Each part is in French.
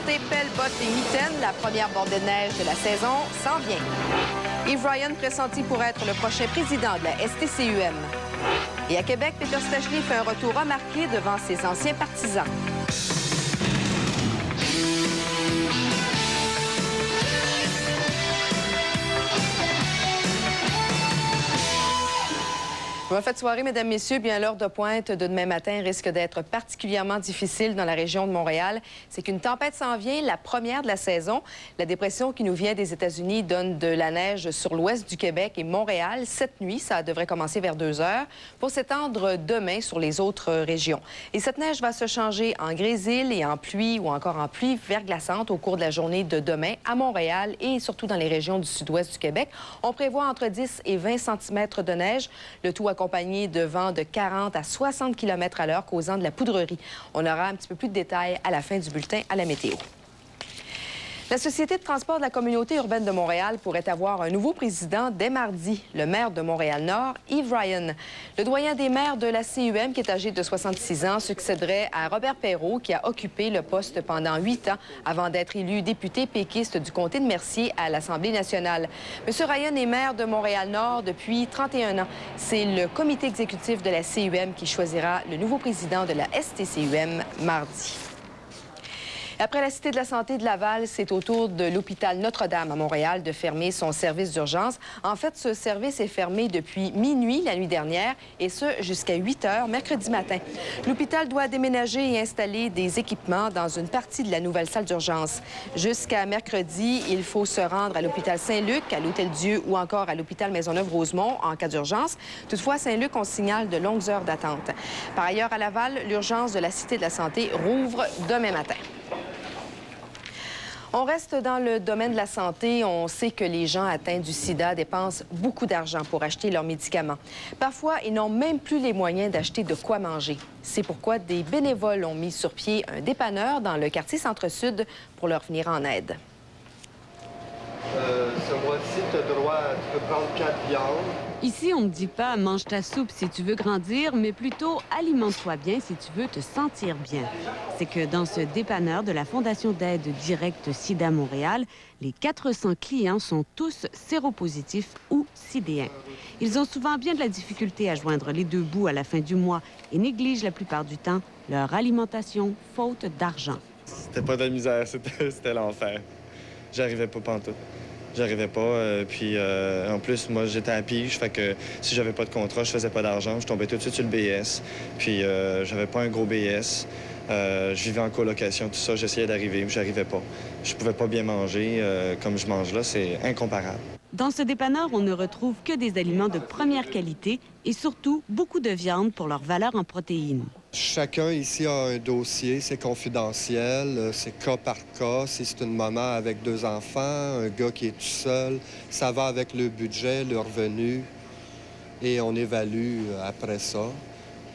porter pelle, bottes et mitaines. La première bordée de neige de la saison s'en vient. Yves Ryan pressenti pour être le prochain président de la STCUM. Et à Québec, Peter Stachny fait un retour remarqué devant ses anciens partisans. Bonne fête de soirée, mesdames, messieurs. Bien, l'heure de pointe de demain matin risque d'être particulièrement difficile dans la région de Montréal. C'est qu'une tempête s'en vient, la première de la saison. La dépression qui nous vient des États-Unis donne de la neige sur l'ouest du Québec et Montréal. Cette nuit, ça devrait commencer vers 2 heures pour s'étendre demain sur les autres régions. Et cette neige va se changer en grésil et en pluie ou encore en pluie verglaçante au cours de la journée de demain à Montréal et surtout dans les régions du sud-ouest du Québec. On prévoit entre 10 et 20 cm de neige, le tout accompagné de vents de 40 à 60 km à l'heure causant de la poudrerie. On aura un petit peu plus de détails à la fin du bulletin à la météo. La Société de transport de la communauté urbaine de Montréal pourrait avoir un nouveau président dès mardi, le maire de Montréal-Nord, Yves Ryan. Le doyen des maires de la CUM, qui est âgé de 66 ans, succéderait à Robert Perrault, qui a occupé le poste pendant 8 ans avant d'être élu député péquiste du comté de Mercier à l'Assemblée nationale. M. Ryan est maire de Montréal-Nord depuis 31 ans. C'est le comité exécutif de la CUM qui choisira le nouveau président de la STCUM mardi. Après la Cité de la santé de Laval, c'est au tour de l'hôpital Notre-Dame à Montréal de fermer son service d'urgence. En fait, ce service est fermé depuis minuit la nuit dernière et ce jusqu'à 8 heures mercredi matin. L'hôpital doit déménager et installer des équipements dans une partie de la nouvelle salle d'urgence. Jusqu'à mercredi, il faut se rendre à l'hôpital Saint-Luc, à l'Hôtel-Dieu ou encore à l'hôpital Maisonneuve-Rosemont en cas d'urgence. Toutefois, à Saint-Luc, on signale de longues heures d'attente. Par ailleurs, à Laval, l'urgence de la Cité de la santé rouvre demain matin. On reste dans le domaine de la santé. On sait que les gens atteints du sida dépensent beaucoup d'argent pour acheter leurs médicaments. Parfois, ils n'ont même plus les moyens d'acheter de quoi manger. C'est pourquoi des bénévoles ont mis sur pied un dépanneur dans le quartier Centre-Sud pour leur venir en aide. Ce mois-ci, tu as droit, tu peux prendre 4 viandes. Ici, on ne dit pas « mange ta soupe si tu veux grandir », mais plutôt « alimente-toi bien si tu veux te sentir bien ». C'est que dans ce dépanneur de la Fondation d'aide directe SIDA Montréal, les 400 clients sont tous séropositifs ou sidéens. Ils ont souvent bien de la difficulté à joindre les deux bouts à la fin du mois et négligent la plupart du temps leur alimentation faute d'argent. C'était pas de la misère, c'était l'enfer. J'arrivais pas pantoute. J'arrivais pas. En plus, moi, j'étais à pige. Fait que si j'avais pas de contrat, je faisais pas d'argent. Je tombais tout de suite sur le BS. Puis j'avais pas un gros BS. Je vivais en colocation, tout ça. J'essayais d'arriver, mais j'arrivais pas. Je pouvais pas bien manger. Comme je mange là, c'est incomparable. Dans ce dépanneur, on ne retrouve que des aliments de première qualité et surtout beaucoup de viande pour leur valeur en protéines. Chacun ici a un dossier, c'est confidentiel, c'est cas par cas. Si c'est une maman avec 2 enfants, un gars qui est tout seul, ça va avec le budget, le revenu, et on évalue après ça.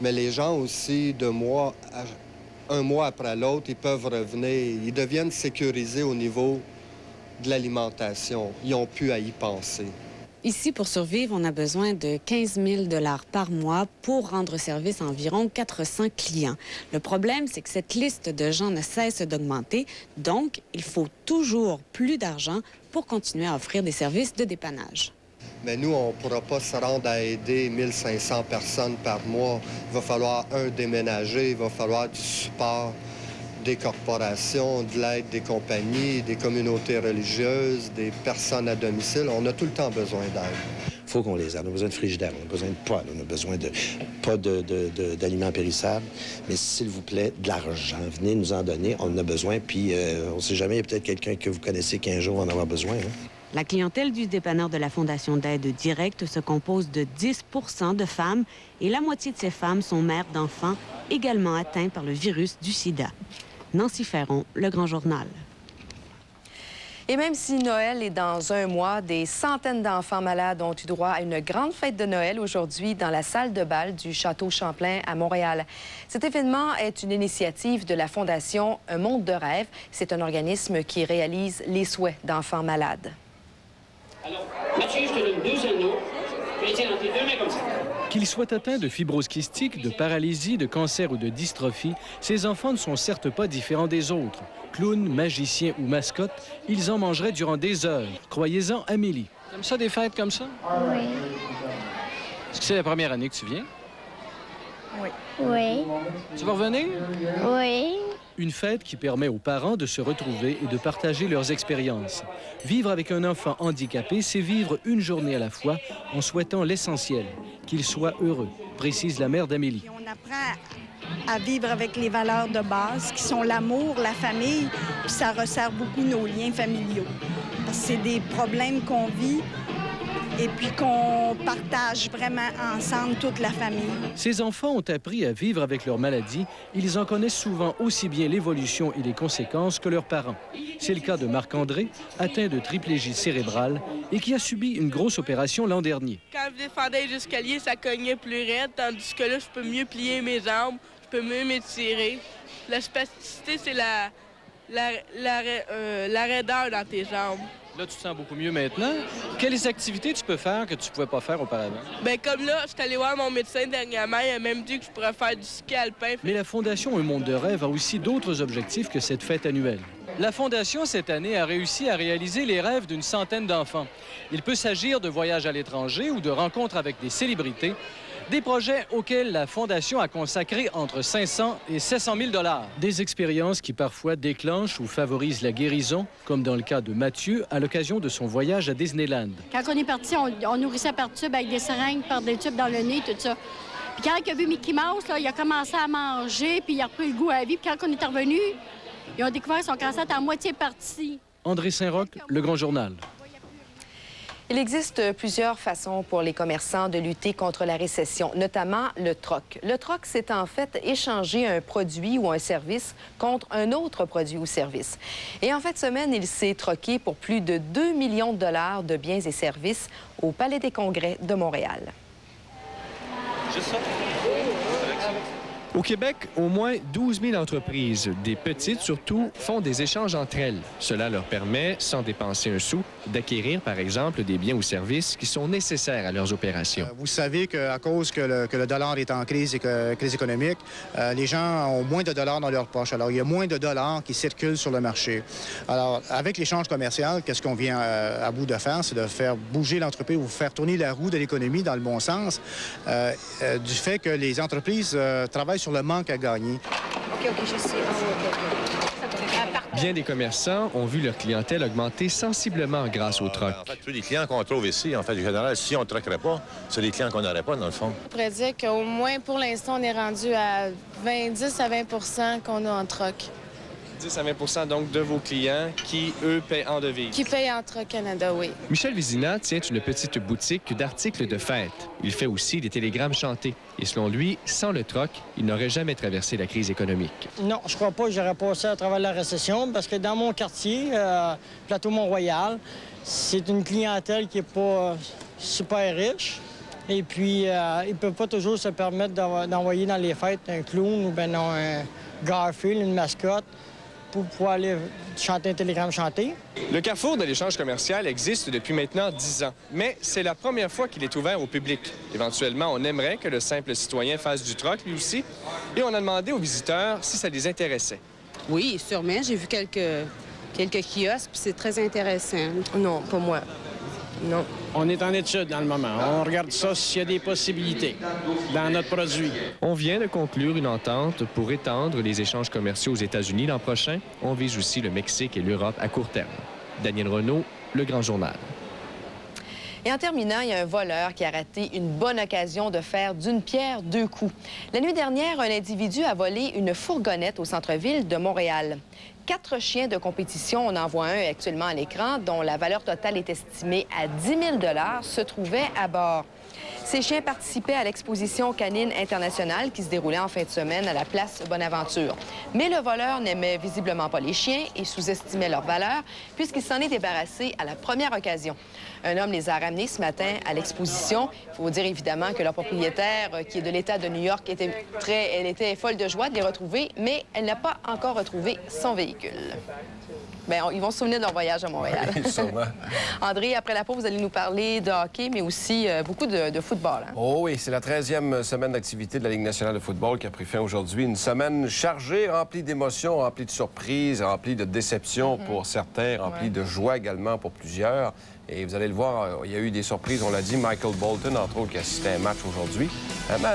Mais les gens aussi, un mois après l'autre, ils peuvent revenir, ils deviennent sécurisés au niveau de l'alimentation. Ils n'ont plus à y penser. Ici, pour survivre, on a besoin de 15 000 $ par mois pour rendre service à environ 400 clients. Le problème, c'est que cette liste de gens ne cesse d'augmenter, donc il faut toujours plus d'argent pour continuer à offrir des services de dépannage. Mais nous, on ne pourra pas se rendre à aider 1500 personnes par mois. Il va falloir, déménager, il va falloir du support des corporations, de l'aide des compagnies, des communautés religieuses, des personnes à domicile. On a tout le temps besoin d'aide. Il faut qu'on les aide. On a besoin de frigidaire, on a besoin de poêle, on a besoin de pas d'aliments périssables. Mais s'il vous plaît, de l'argent. Venez nous en donner, on en a besoin. Puis on ne sait jamais, il y a peut-être quelqu'un que vous connaissez qui un jour va en avoir besoin. Hein? La clientèle du dépanneur de la Fondation d'aide directe se compose de 10 % de femmes et la moitié de ces femmes sont mères d'enfants également atteints par le virus du sida. Nancy Ferron, Le Grand Journal. Et même si Noël est dans un mois, des centaines d'enfants malades ont eu droit à une grande fête de Noël aujourd'hui dans la salle de bal du Château Champlain à Montréal. Cet événement est une initiative de la Fondation Un monde de rêve. C'est un organisme qui réalise les souhaits d'enfants malades. Alors, Mathieu, je te donne 2 anneaux. Tu les tiens dans tes 2 mains comme ça. Qu'ils soient atteints de fibrose kystique, de paralysie, de cancer ou de dystrophie, ces enfants ne sont certes pas différents des autres. Clowns, magiciens ou mascottes, ils en mangeraient durant des heures. Croyez-en, Amélie. T'aimes ça, des fêtes comme ça? Oui. Est-ce que c'est la première année que tu viens? Oui. Tu vas revenir? Oui. Une fête qui permet aux parents de se retrouver et de partager leurs expériences. Vivre avec un enfant handicapé, c'est vivre une journée à la fois en souhaitant l'essentiel, qu'il soit heureux, précise la mère d'Amélie. On apprend à vivre avec les valeurs de base qui sont l'amour, la famille, puis ça resserre beaucoup nos liens familiaux. Parce que c'est des problèmes qu'on vit et puis qu'on partage vraiment ensemble, toute la famille. Ces enfants ont appris à vivre avec leur maladie. Ils en connaissent souvent aussi bien l'évolution et les conséquences que leurs parents. C'est le cas de Marc-André, atteint de triplégie cérébrale et qui a subi une grosse opération l'an dernier. Quand je descendais les escaliers, ça cognait plus raide, tandis que là, je peux mieux plier mes jambes, je peux mieux m'étirer. La spasticité, c'est la raideur dans tes jambes. Là, tu te sens beaucoup mieux maintenant. Quelles activités tu peux faire que tu ne pouvais pas faire auparavant? Bien, comme là, je suis allé voir mon médecin dernièrement. Il a même dit que je pourrais faire du ski alpin. Mais la Fondation Un monde de rêve a aussi d'autres objectifs que cette fête annuelle. La Fondation, cette année, a réussi à réaliser les rêves d'une centaine d'enfants. Il peut s'agir de voyages à l'étranger ou de rencontres avec des célébrités. Des projets auxquels la Fondation a consacré entre 500 et 700 000 $. Des expériences qui parfois déclenchent ou favorisent la guérison, comme dans le cas de Mathieu à l'occasion de son voyage à Disneyland. Quand on est parti, on nourrissait par tube avec des seringues, par des tubes dans le nez, tout ça. Puis quand il a vu Mickey Mouse, là, il a commencé à manger, puis il a repris le goût à la vie. Puis quand on est revenu, ils ont découvert son cancer à moitié parti. André Saint-Roch, Le Grand Journal. Il existe plusieurs façons pour les commerçants de lutter contre la récession, notamment le troc. Le troc, c'est en fait échanger un produit ou un service contre un autre produit ou service. Et en fin de semaine, il s'est troqué pour plus de 2 millions de dollars de biens et services au Palais des Congrès de Montréal. Juste ça? Au Québec, au moins 12 000 entreprises, des petites surtout, font des échanges entre elles. Cela leur permet, sans dépenser un sou, d'acquérir, par exemple, des biens ou services qui sont nécessaires à leurs opérations. Vous savez qu'à cause que le dollar est en crise économique, les gens ont moins de dollars dans leur poche. Alors, il y a moins de dollars qui circulent sur le marché. Alors, avec l'échange commercial, qu'est-ce qu'on vient à bout de faire? C'est de faire bouger l'entreprise ou faire tourner la roue de l'économie dans le bon sens, du fait que les entreprises travaillent sur le manque à gagner. OK, je sais. Bien des commerçants ont vu leur clientèle augmenter sensiblement grâce au troc. En fait, tous les clients qu'on trouve ici, en fait, en général, si on ne troquerait pas, c'est les clients qu'on n'aurait pas, dans le fond. Je pourrais dire qu'au moins, pour l'instant, on est rendu à 10 à 20 qu'on a en troc. 10 à 20 donc de vos clients qui, eux, paient en devises. Qui payent en troc Canada, oui. Michel Vizina tient une petite boutique d'articles de fête. Il fait aussi des télégrammes chantés. Et selon lui, sans le troc, il n'aurait jamais traversé la crise économique. Non, je crois pas que j'aurais passé à travers la récession parce que dans mon quartier, Plateau Mont-Royal, c'est une clientèle qui n'est pas super riche. Et puis, ils ne peuvent pas toujours se permettre d'envoyer dans les fêtes un clown ou bien un Garfield, une mascotte, pour pouvoir aller chanter un télégramme chanté. Le carrefour de l'échange commercial existe depuis maintenant 10 ans, mais c'est la première fois qu'il est ouvert au public. Éventuellement, on aimerait que le simple citoyen fasse du troc, lui aussi, et on a demandé aux visiteurs si ça les intéressait. Oui, sûrement. J'ai vu quelques kiosques, puis c'est très intéressant. Non, pas moi. Non. On est en étude dans le moment. On regarde ça s'il y a des possibilités dans notre produit. On vient de conclure une entente pour étendre les échanges commerciaux aux États-Unis l'an prochain. On vise aussi le Mexique et l'Europe à court terme. Daniel Renaud, Le Grand Journal. Et en terminant, il y a un voleur qui a raté une bonne occasion de faire d'une pierre deux coups. La nuit dernière, un individu a volé une fourgonnette au centre-ville de Montréal. 4 chiens de compétition, on en voit un actuellement à l'écran, dont la valeur totale est estimée à 10 000 $, se trouvaient à bord. Ces chiens participaient à l'exposition canine internationale qui se déroulait en fin de semaine à la place Bonaventure. Mais le voleur n'aimait visiblement pas les chiens et sous-estimait leur valeur puisqu'il s'en est débarrassé à la première occasion. Un homme les a ramenés ce matin à l'exposition. Il faut vous dire évidemment que leur propriétaire, qui est de l'État de New York, elle était folle de joie de les retrouver, mais elle n'a pas encore retrouvé son véhicule. Bien, ils vont se souvenir de leur voyage à Montréal. Sûrement. André, après la pause, vous allez nous parler de hockey, mais aussi beaucoup de football. Hein? Oh oui, c'est la 13e semaine d'activité de la Ligue nationale de football qui a pris fin aujourd'hui. Une semaine chargée, remplie d'émotions, remplie de surprises, remplie de déceptions pour certains, remplie de joie également pour plusieurs. Et vous allez le voir, il y a eu des surprises, on l'a dit. Michael Bolton, entre autres, qui assistait à un match aujourd'hui.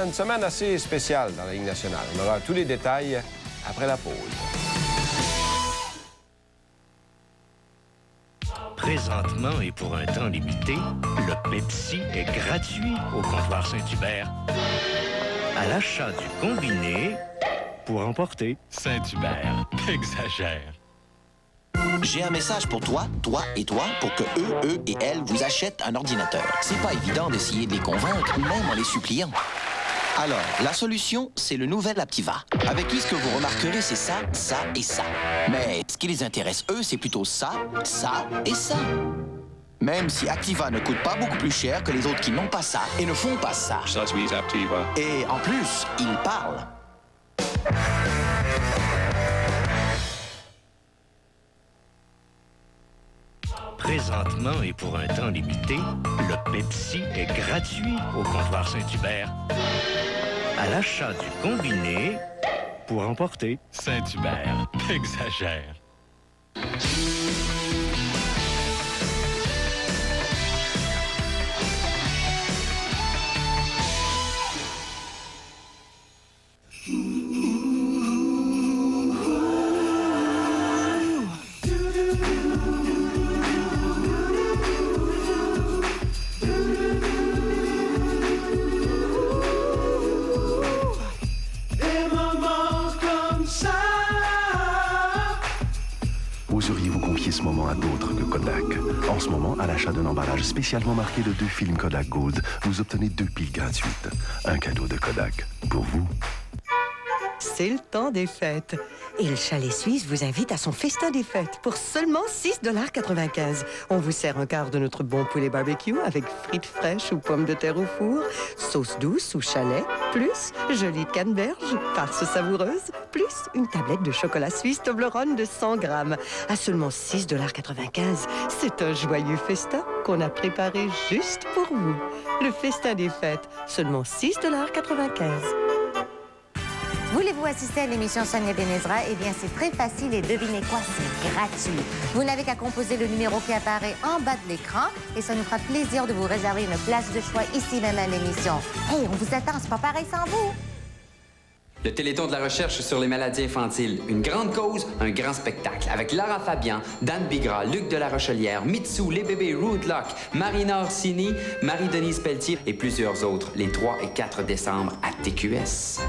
Une semaine assez spéciale dans la Ligue nationale. On aura tous les détails après la pause. Présentement et pour un temps limité, le Pepsi est gratuit au comptoir Saint-Hubert. À l'achat du combiné, pour emporter Saint-Hubert. Exagère. J'ai un message pour toi, toi et toi, pour que eux et elles vous achètent un ordinateur. C'est pas évident d'essayer de les convaincre, même en les suppliant. Alors, la solution, c'est le nouvel Aptiva. Avec qui, ce que vous remarquerez, c'est ça, ça et ça. Mais ce qui les intéresse, eux, c'est plutôt ça, ça et ça. Même si Aptiva ne coûte pas beaucoup plus cher que les autres qui n'ont pas ça et ne font pas ça. Ça suit Aptiva. Et en plus, ils parlent. Présentement et pour un temps limité, le Pepsi est gratuit au comptoir Saint-Hubert. À l'achat du combiné, pour emporter Saint-Hubert. Exagère. Oseriez-vous confier ce moment à d'autres que Kodak? En ce moment, à l'achat d'un emballage spécialement marqué de 2 films Kodak Gold, vous obtenez 2 piles gratuites. Un cadeau de Kodak. Pour vous. C'est le temps des fêtes. Et le Chalet Suisse vous invite à son festin des fêtes pour seulement 6,95 $. On vous sert un quart de notre bon poulet barbecue avec frites fraîches ou pommes de terre au four, sauce douce ou chalet, plus jolie canneberge, farce savoureuse, plus une tablette de chocolat suisse Toblerone de 100 grammes. À seulement 6,95 $. C'est un joyeux festin qu'on a préparé juste pour vous. Le festin des fêtes, seulement 6,95 $. Voulez-vous assister à l'émission Sonia Benezra? Eh bien, c'est très facile et devinez quoi? C'est gratuit. Vous n'avez qu'à composer le numéro qui apparaît en bas de l'écran et ça nous fera plaisir de vous réserver une place de choix ici même à l'émission. Hey, on vous attend, c'est pas pareil sans vous. Le Téléthon de la recherche sur les maladies infantiles. Une grande cause, un grand spectacle. Avec Lara Fabian, Dan Bigra, Luc de la Rochelière, Mitsou, les bébés Rootlock, Marina Orsini, Marie-Denise Pelletier et plusieurs autres les 3 et 4 décembre à TQS.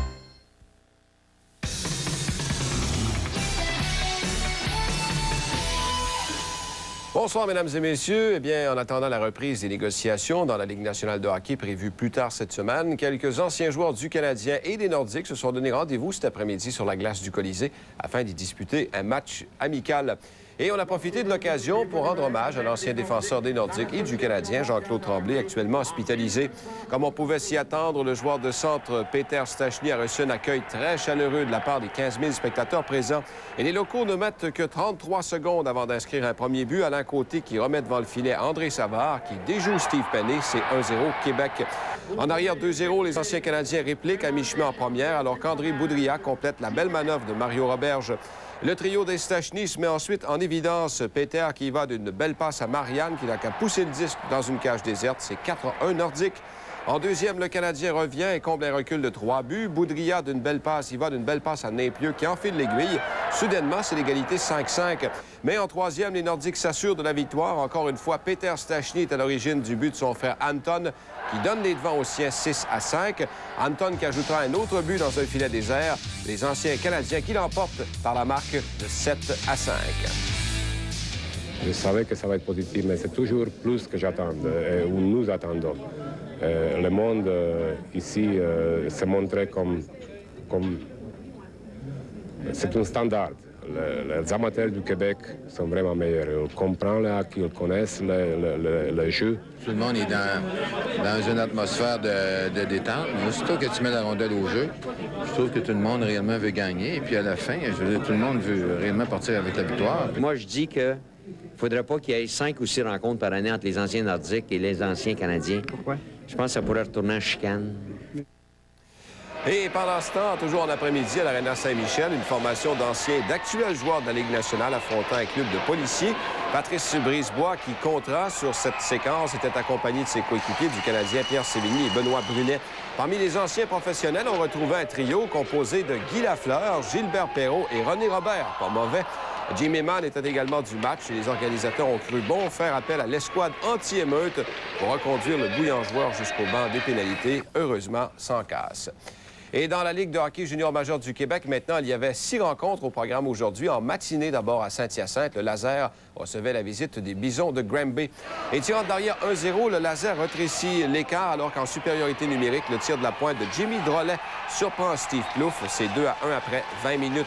Bonsoir, mesdames et messieurs. Eh bien, en attendant la reprise des négociations dans la Ligue nationale de hockey prévue plus tard cette semaine, quelques anciens joueurs du Canadien et des Nordiques se sont donné rendez-vous cet après-midi sur la glace du Colisée afin d'y disputer un match amical. Et on a profité de l'occasion pour rendre hommage à l'ancien défenseur des Nordiques et du Canadien, Jean-Claude Tremblay, actuellement hospitalisé. Comme on pouvait s'y attendre, le joueur de centre Peter Stachny a reçu un accueil très chaleureux de la part des 15 000 spectateurs présents. Et les locaux ne mettent que 33 secondes avant d'inscrire un premier but. Alain Côté qui remet devant le filet André Savard qui déjoue Steve Penney. C'est 1-0 Québec. En arrière 2-0, les anciens Canadiens répliquent à mi-chemin en première alors qu'André Boudria complète la belle manœuvre de Mario Roberge. Le trio des Stachny se met ensuite en évidence. Peter qui va d'une belle passe à Marianne qui n'a qu'à pousser le disque dans une cage déserte. C'est 4-1 Nordique. En deuxième, le Canadien revient et comble un recul de 3 buts. Boudria d'une belle passe, il va d'une belle passe à Napieux qui enfile l'aiguille. Soudainement, c'est l'égalité 5-5. Mais en troisième, les Nordiques s'assurent de la victoire. Encore une fois, Peter Stachny est à l'origine du but de son frère Anton qui donne les devants aux siens 6-5. Anton qui ajoutera un autre but dans un filet désert. Les anciens Canadiens qui l'emportent par la marque de 7-5. Je savais que ça va être positif, mais c'est toujours plus que j'attends, ou nous attendons. Le monde ici s'est montré comme... C'est un standard. Les amateurs du Québec sont vraiment meilleurs. Ils comprennent le hockey, ils connaissent le jeu. Tout le monde est dans une atmosphère de détente. Mais aussitôt que tu mets la rondelle au jeu, je trouve que tout le monde réellement veut gagner. Et puis à la fin, je veux dire, tout le monde veut réellement partir avec la victoire. Moi, je dis que ne faudrait pas qu'il y ait 5 ou 6 rencontres par année entre les anciens Nordiques et les anciens Canadiens. Pourquoi? Je pense que ça pourrait retourner en chicane. Et pendant ce temps, toujours en après-midi à l'Arena Saint-Michel, une formation d'anciens et d'actuels joueurs de la Ligue nationale affrontant un club de policiers. Patrice Brisebois, qui comptera sur cette séquence, était accompagné de ses coéquipiers du Canadien Pierre Sévigny et Benoît Brunet. Parmi les anciens professionnels, on retrouvait un trio composé de Guy Lafleur, Gilbert Perrault et René Robert. Pas mauvais. Jimmy Mann était également du match et les organisateurs ont cru bon faire appel à l'escouade anti-émeute pour reconduire le bouillant joueur jusqu'au banc des pénalités, heureusement sans casse. Et dans la Ligue de hockey junior majeur du Québec, maintenant, il y avait 6 rencontres au programme aujourd'hui. En matinée, d'abord à Saint-Hyacinthe, le Laser recevait la visite des Bisons de Granby. Et tirant derrière 1-0, le Laser rétrécit l'écart alors qu'en supériorité numérique, le tir de la pointe de Jimmy Drolet surprend Steve Plouffe. C'est 2-1 après 20 minutes.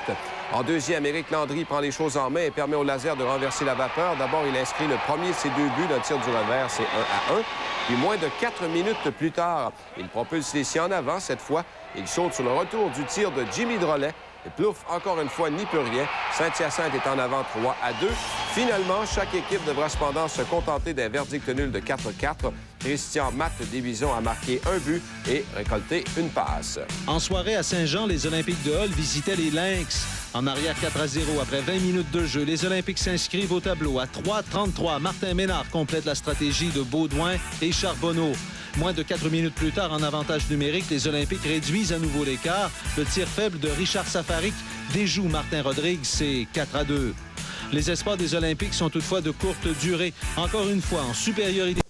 En deuxième, Éric Landry prend les choses en main et permet au Laser de renverser la vapeur. D'abord, il inscrit le premier de ses 2 buts d'un tir du revers, c'est 1-1. Puis moins de 4 minutes plus tard, il propulse les siens en avant cette fois. Il saute sur le retour du tir de Jimmy Drolet. Et Plouffe, encore une fois, n'y peut rien. Saint-Hyacinthe est en avant 3-2. Finalement, chaque équipe devra cependant se contenter d'un verdict nul de 4-4. Christian Matt des Bisons a marqué un but et récolté une passe. En soirée à Saint-Jean, les Olympiques de Hull visitaient les Lynx. En arrière 4-0 après 20 minutes de jeu, les Olympiques s'inscrivent au tableau à 3-33. Martin Ménard complète la stratégie de Baudouin et Charbonneau. Moins de 4 minutes plus tard, en avantage numérique, les Olympiques réduisent à nouveau l'écart. Le tir faible de Richard Safarik déjoue Martin Rodrigue, c'est 4-2. Les espoirs des Olympiques sont toutefois de courte durée. Encore une fois, en supériorité